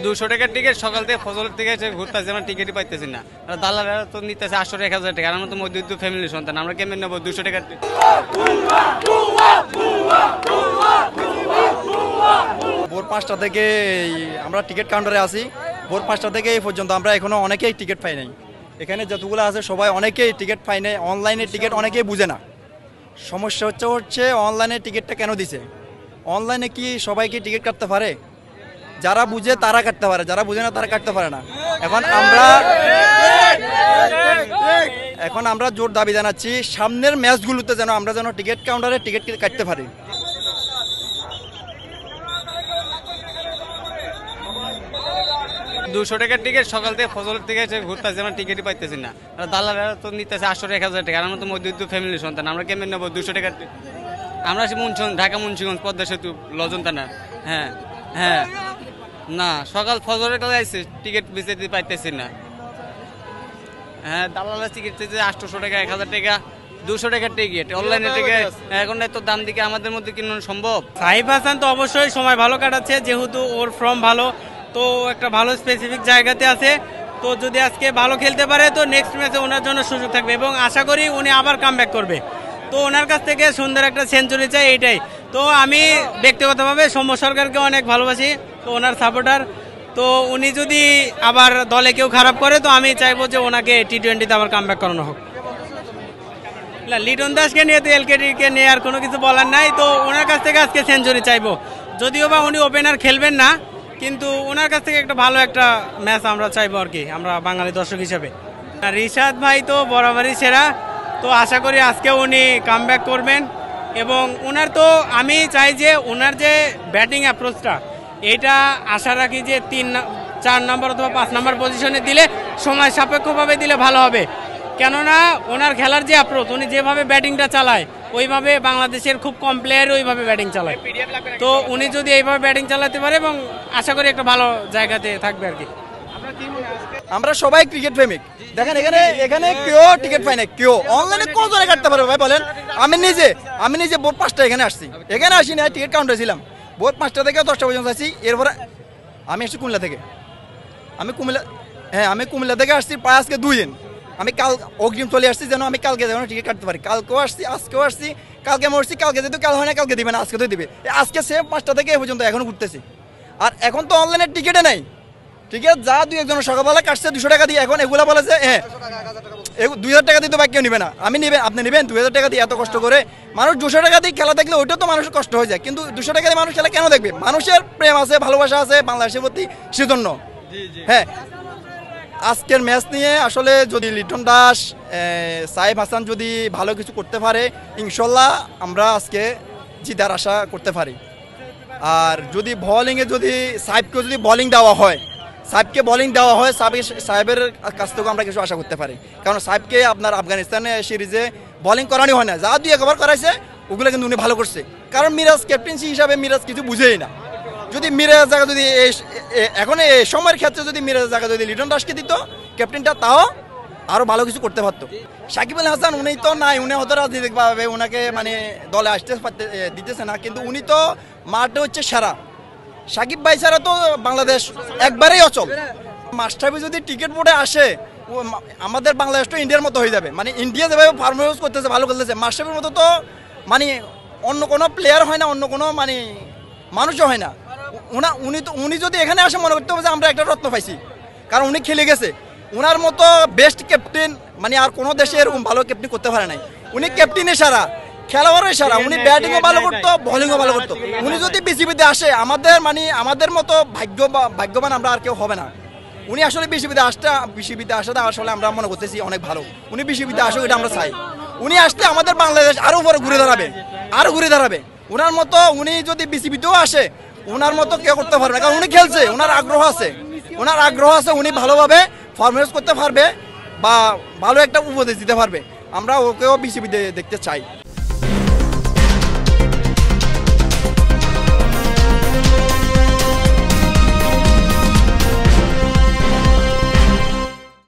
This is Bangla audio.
200 টাকার টিকিট সকাল থেকে ফজলের থেকে এসে ঘুরতেছি, আমরা টিকিটই পাইতেছি না। দালালরা তো নিতেছে 800-1000 টাকা। আমরা তো মধ্যবিত্ত ফ্যামিলির সন্তান, আমরা কেমন নেবো 200 টাকার টিকিট? ভোর 5টা থেকে আমরা টিকিট কাউন্টারে আছি। ভোর 5টা থেকে এই পর্যন্ত আমরা এখনো অনেকেই টিকিট পাই নাই। এখানে যতগুলো আছে সবাই অনেকেই টিকিট পাই নাই। অনলাইনে টিকিট অনেকেই বুঝে না। সমস্যা হচ্ছে অনলাইনে টিকিটটা কেন দিছে? অনলাইনে কি সবাই কি টিকিট কাটতে পারে? যারা বুঝে তারা কাটতে পারে, যারা বুঝে না তারা কাটতে পারে না। এখন আমরা জোর দাবি জানাচ্ছি সামনের ম্যাচগুলোতে যেন আমরা টিকিট কাউন্টারে টিকিট কাটতে পারি। 200 টাকার টিকিট সকাল থেকে ফজলের থেকে এসে ঘুরতেছি, আমরা টিকিটই পাইতেছি না। দালালরা তো নিতেছে 800-1000 টাকা। আমরা তো মধ্যবিত্ত ফ্যামিলির সন্তান, আমরা কেমন নেবো 200 টাকার? আমরা ঢাকা মুন্সিগঞ্জ পদ্মা সেতু লজনতানা। হ্যাঁ হ্যাঁ, না সকাল ফজরের কাছে আসছে, টিকিট বেঁচে পাইতেছি না। হ্যাঁ, দালালরা টিকিট চাইছে 800 টাকা, 1000 টাকা, 200 টাকার টিকিট। অনলাইনে টিকিট এখন এত দাম দিকে আমাদের মধ্যে কিনা সম্ভব? সাইফ হাসান তো অবশ্যই সময় ভালো কাটাচ্ছে, যেহেতু ওর ফর্ম ভালো, তো একটা ভালো স্পেসিফিক জায়গাতে আছে। তো যদি আজকে ভালো খেলতে পারে তো নেক্সট ম্যাচে ওনার জন্য সুযোগ থাকবে এবং আশা করি উনি আবার কামব্যাক করবে। তো ওনার কাছ থেকে সুন্দর একটা সেঞ্চুরি চাই, এইটাই। তো আমি ব্যক্তিগতভাবে সৌম্য সরকারকে অনেক ভালোবাসি, তো ওনার সাপোর্টার। তো উনি যদি আবার দলে কেউ খারাপ করে তো আমি চাইবো যে ওনাকে টি-20তে আবার কামব্যাক করানো হোক। না, লিটন দাসকে নিয়ে তো এলকেডিকে নিয়ে আর কোনো কিছু বলার নাই। তো ওনার কাছ থেকে আজকে সেঞ্চুরি চাইবো, যদিও বা উনি ওপেনার খেলবেন না, কিন্তু ওনার কাছ থেকে একটা ভালো একটা ম্যাচ আমরা চাইবো আর কি, আমরা বাঙালি দর্শক হিসাবে। রিশাদ ভাই তো বরাবরই সেরা, তো আশা করি আজকে উনি কামব্যাক করবেন। এবং ওনার তো আমি চাই যে ওনার যে ব্যাটিং অ্যাপ্রোচটা, এইটা আশা রাখি যে 3-4 নম্বর অথবা 5 নম্বর পজিশনে দিলে সময় সাপেক্ষভাবে দিলে ভালো হবে। কেননা ওনার খেলার যে অ্যাপ্রোচ, উনি যেভাবে ব্যাটিংটা চালায় ওইভাবে বাংলাদেশের খুব কম প্লেয়ার ওইভাবে ব্যাটিং চালায়। তো উনি যদি এইভাবে ব্যাটিং চালাতে পারে এবং আশা করি একটা ভালো জায়গাতে থাকবে আর কি। আমরা সবাই ক্রিকেট প্রেমিক। দেখেন এখানে কেউ টিকিট পায় না, কেউ অনলাইনে কতজনে কাটতে পারবে ভাই বলেন? আমি নিজে ভোর 5টা এখানে আসি না, টিকিট কাউন্টারে ছিলাম। ভোর 5টা থেকে 10টা পর্যন্ত আসি। এরপরে আমি আসছি কুমিল্লা থেকে। আমি কুমিল্লা থেকে আসছি প্রায় আজকে 2 দিন। আমি কাল অগ্রিম চলে আসছি যেন আমি কালকে যেন টিকিট কাটতে পারি। কালকেও আসছি, আজকেও আসছি। কালকে মরছি, কালকে যেহেতু কাল হয় না, কালকে দিবে না, আজকে তো দিবে। আজকে সেম 5টা থেকে এ পর্যন্ত এখনো ঘুরতেছি। আর এখন তো অনলাইনে টিকিটে নাই। টিকিট যা 2-1 সকালবেলা কাটছে 200 টাকা দিয়ে, এখন এগুলা বলে যে হ্যাঁ 2000 টাকা দিয়ে তো কেউ নিবে না। আপনি নেবেন 2000 টাকা দিয়ে? এত কষ্ট করে মানুষ 200 টাকা দিয়ে খেলা দেখলে ওইটাও তো মানুষের কষ্ট হয়ে যায়, কিন্তু 200 টাকা দিয়ে মানুষ খেলা কেন দেখবে? মানুষের প্রেম আছে, ভালোবাসা আছে বাংলাদেশের প্রতি, সেজন্য। হ্যাঁ, আজকের ম্যাচ নিয়ে আসলে যদি লিটন দাস, সাইফ হাসান যদি ভালো কিছু করতে পারে, ইনশাল্লাহ আমরা আজকে জিতার আশা করতে পারি। আর যদি বোলিংয়ে যদি সাইফকে যদি বোলিং দেওয়া হয়, সাহেবের কাছ থেকেও আমরা কিছু আশা করতে পারি। কারণ সাহেবকে আপনার আফগানিস্তানে সিরিজে বোলিং করানো হয় না, যা 2-1 করাইছে ওগুলো কিন্তু উনি ভালো করছে। কারণ মিরাজ ক্যাপ্টেন্সি হিসাবে মিরাজ কিছু বুঝেই না। যদি মিরাজ জায়গা যদি এখন এই সময়ের ক্ষেত্রে যদি মিরাজ জায়গা যদি লিটন দাসকে দিত ক্যাপ্টেনটা, তাও আরও ভালো কিছু করতে পারতো। সাকিব আল হাসান উনি তো নাই, উনি হয়তো রাজনৈতিকভাবে ওনাকে মানে দলে আসতে দিতেছে না, কিন্তু উনি তো মাঠে হচ্ছে সেরা। সাকিব ভাই ছাড়া তো বাংলাদেশ একবারেই অচল। মাস্টারবি যদি টিকিট বোর্ডে আসে, আমাদের বাংলাদেশ তো ইন্ডিয়ার মতো হয়ে যাবে। মানে ইন্ডিয়া যেভাবে পারফরমেন্স করতেছে, ভালো খেলতেছে, মাস্টারবির মতো তো মানে অন্য কোনো প্লেয়ার হয় না, অন্য কোনো মানে মানুষও হয় না। উনি যদি এখানে আসে মনে করতে হবে যে আমরা একটা রত্ন পাইছি, কারণ উনি খেলে গেছে। ওনার মতো বেস্ট ক্যাপ্টেন মানে আর কোনো দেশে এরকম ভালো ক্যাপ্টেন করতে পারে নাই। উনি ক্যাপ্টেনে সারা, খেলোয়াড়ই সারা, উনি ব্যাটিংও ভালো করতো, বোলিংও ভালো করতো। উনি যদি বিসিবিতে আসে আমাদের মতো ভাগ্যবান আমরা আর কেউ হবে না। উনি আসলে বিসিবিতে আসাটা আসলে আমরা মনে করতেছি অনেক ভালো। উনি বিসিবিতে আসুক, এটা আমরা চাই। উনি আসলে আমাদের বাংলাদেশ আরো উপরে ঘুরে দাঁড়াবে। ওনার মতো উনি যদি বিসিবিতেও আসে, ওনার মতো কেউ করতে পারবে না, কারণ উনি খেলছে, ওনার আগ্রহ আছে, উনি ভালোভাবে পারফরমেন্স করতে পারবে বা ভালো একটা উপদেশ দিতে পারবে। আমরা ওকেও বিসিবিতে দেখতে চাই।